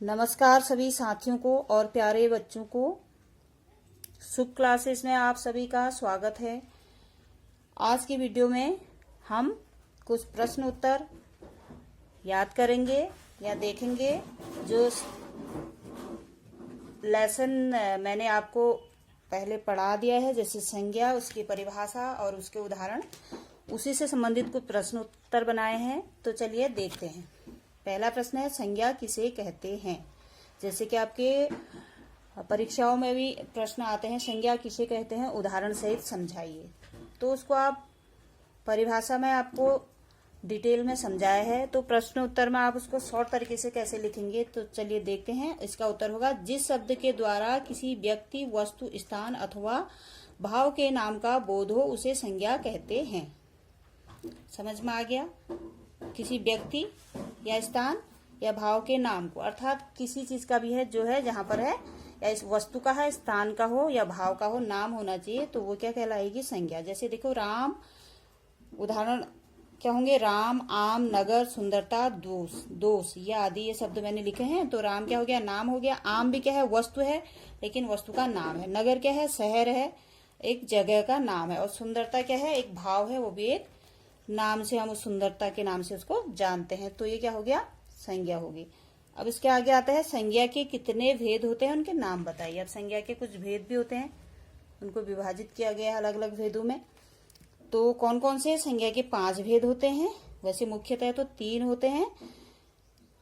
नमस्कार सभी साथियों को और प्यारे बच्चों को। शुभ क्लासेस में आप सभी का स्वागत है। आज की वीडियो में हम कुछ प्रश्न उत्तर याद करेंगे या देखेंगे। जो लेसन मैंने आपको पहले पढ़ा दिया है, जैसे संज्ञा, उसकी परिभाषा और उसके उदाहरण, उसी से संबंधित कुछ प्रश्न उत्तर बनाए हैं। तो चलिए देखते हैं। पहला प्रश्न है, संज्ञा किसे कहते हैं। जैसे कि आपके परीक्षाओं में भी प्रश्न आते हैं, संज्ञा किसे कहते हैं, उदाहरण सहित समझाइए। तो उसको आप परिभाषा में आपको डिटेल में समझाया है, तो प्रश्न उत्तर में आप उसको शॉर्ट तरीके से कैसे लिखेंगे, तो चलिए देखते हैं। इसका उत्तर होगा, जिस शब्द के द्वारा किसी व्यक्ति, वस्तु, स्थान अथवा भाव के नाम का बोध हो उसे संज्ञा कहते हैं। समझ में आ गया? किसी व्यक्ति या स्थान या भाव के नाम को, अर्थात किसी चीज का भी है जो है जहां पर है, या इस वस्तु का है, स्थान का हो या भाव का हो, नाम होना चाहिए, तो वो क्या कहलाएगी? संज्ञा। जैसे देखो, राम, उदाहरण क्या होंगे? राम, आम, नगर, सुंदरता, दोष, ये आदि ये शब्द मैंने लिखे हैं। तो राम क्या हो गया? नाम हो गया। आम भी क्या है? वस्तु है, लेकिन वस्तु का नाम है। नगर क्या है? शहर है, एक जगह का नाम है। और सुंदरता क्या है? एक भाव है, वो भी एक नाम से, हम उस सुंदरता के नाम से उसको जानते हैं। तो ये क्या हो गया? संज्ञा होगी। अब इसके आगे आता है, संज्ञा के कितने भेद होते हैं, उनके नाम बताइए। अब संज्ञा के कुछ भेद भी होते हैं, उनको विभाजित किया गया है अलग अलग भेदों में। तो कौन कौन से? संज्ञा के 5 भेद होते हैं। वैसे मुख्यतः तो 3 होते हैं,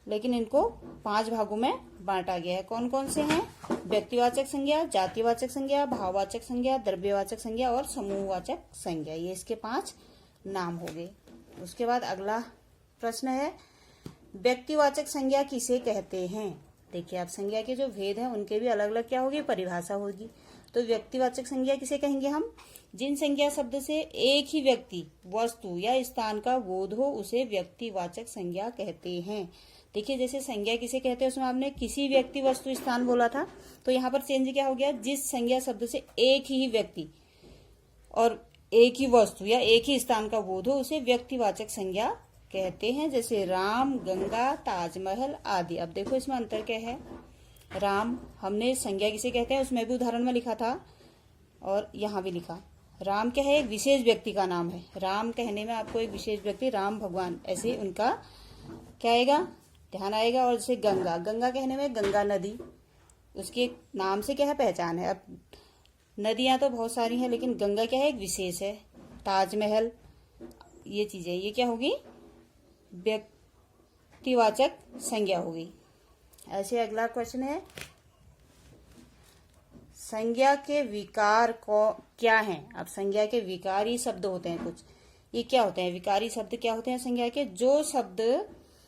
लेकिन इनको 5 भागों में बांटा गया है। कौन कौन से हैं? व्यक्तिवाचक संज्ञा, जातिवाचक संज्ञा, भाववाचक संज्ञा, द्रव्यवाचक संज्ञा और समूहवाचक संज्ञा। ये इसके 5 नाम हो गए। उसके बाद अगला प्रश्न है, व्यक्तिवाचक संज्ञा किसे कहते हैं। देखिए, आप संज्ञा के जो भेद हैं उनके भी अलग अलग क्या होगी? परिभाषा होगी। तो व्यक्तिवाचक संज्ञा किसे कहेंगे हम? जिन संज्ञा शब्द से एक ही व्यक्ति, वस्तु या स्थान का बोध हो उसे व्यक्तिवाचक संज्ञा कहते हैं। देखिए, जैसे संज्ञा किसे कहते हैं, उसमें आपने किसी व्यक्ति, वस्तु, स्थान बोला था, तो यहाँ पर चेंज क्या हो गया? जिस संज्ञा शब्द से एक ही व्यक्ति और एक ही वस्तु या एक ही स्थान का बोध हो उसे व्यक्तिवाचक संज्ञा कहते हैं। जैसे राम, गंगा, ताजमहल आदि। अब देखो, इसमें अंतर क्या है? राम हमने संज्ञा किसे कहते हैं उसमें भी उदाहरण में लिखा था और यहाँ भी लिखा। राम क्या है? एक विशेष व्यक्ति का नाम है। राम कहने में आपको एक विशेष व्यक्ति, राम भगवान, ऐसे उनका क्या आएगा? ध्यान आएगा। और जैसे गंगा, गंगा कहने में गंगा नदी, उसके एक नाम से क्या है? पहचान है। अब नदियां तो बहुत सारी हैं, लेकिन गंगा क्या है? एक विशेष है। ताजमहल, ये चीजें, ये क्या होगी? व्यक्तिवाचक संज्ञा होगी। ऐसे अगला क्वेश्चन है, संज्ञा के विकार को क्या हैं। अब संज्ञा के विकारी शब्द होते हैं कुछ, ये क्या होते हैं? विकारी शब्द क्या होते हैं संज्ञा के? जो शब्द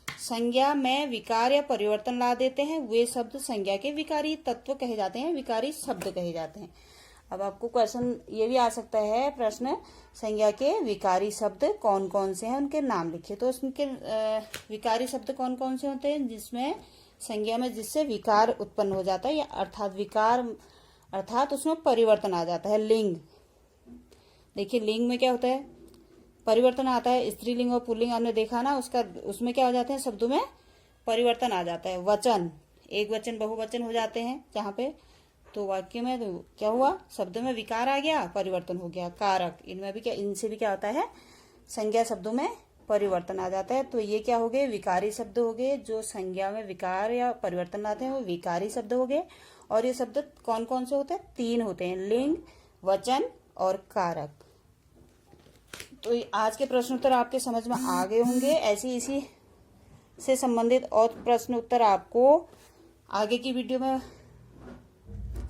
संज्ञा में विकार या परिवर्तन ला देते हैं वे शब्द संज्ञा के विकारी तत्व कहे जाते हैं, विकारी शब्द कहे जाते हैं। अब आपको क्वेश्चन ये भी आ सकता है, प्रश्न, संज्ञा के विकारी शब्द कौन कौन से हैं, उनके नाम लिखिए। तो उनके विकारी शब्द कौन कौन से होते हैं? जिसमें संज्ञा में जिससे विकार उत्पन्न हो जाता है, या अर्थात विकार अर्थात उसमें परिवर्तन आ जाता है। लिंग, देखिए लिंग में क्या होता है? परिवर्तन आता है। स्त्रीलिंग और पुल्लिंग आपने देखा ना, उसमें क्या हो जाते हैं? शब्दों में परिवर्तन आ जाता है। वचन, एक वचन बहुवचन हो जाते हैं जहाँ पे, तो वाक्य में तो क्या हुआ? शब्द में विकार आ गया, परिवर्तन हो गया। कारक, इनमें भी क्या, इनसे भी क्या होता है? संज्ञा शब्दों में परिवर्तन आ जाता है। तो ये क्या हो गए? विकारी शब्द हो गए। जो संज्ञा में विकार या परिवर्तन लाते हैं वो विकारी शब्द हो गए। और ये शब्द कौन कौन से होते हैं? 3 होते हैं, लिंग, वचन और कारक। तो आज के प्रश्न उत्तर आपके समझ में आ गए होंगे। ऐसी इसी से संबंधित और प्रश्न उत्तर आपको आगे की वीडियो में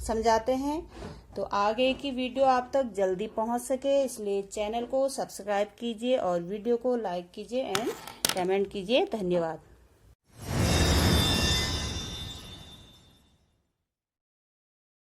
समझाते हैं। तो आगे की वीडियो आप तक जल्दी पहुंच सके, इसलिए चैनल को सब्सक्राइब कीजिए और वीडियो को लाइक कीजिए एंड कमेंट कीजिए। धन्यवाद।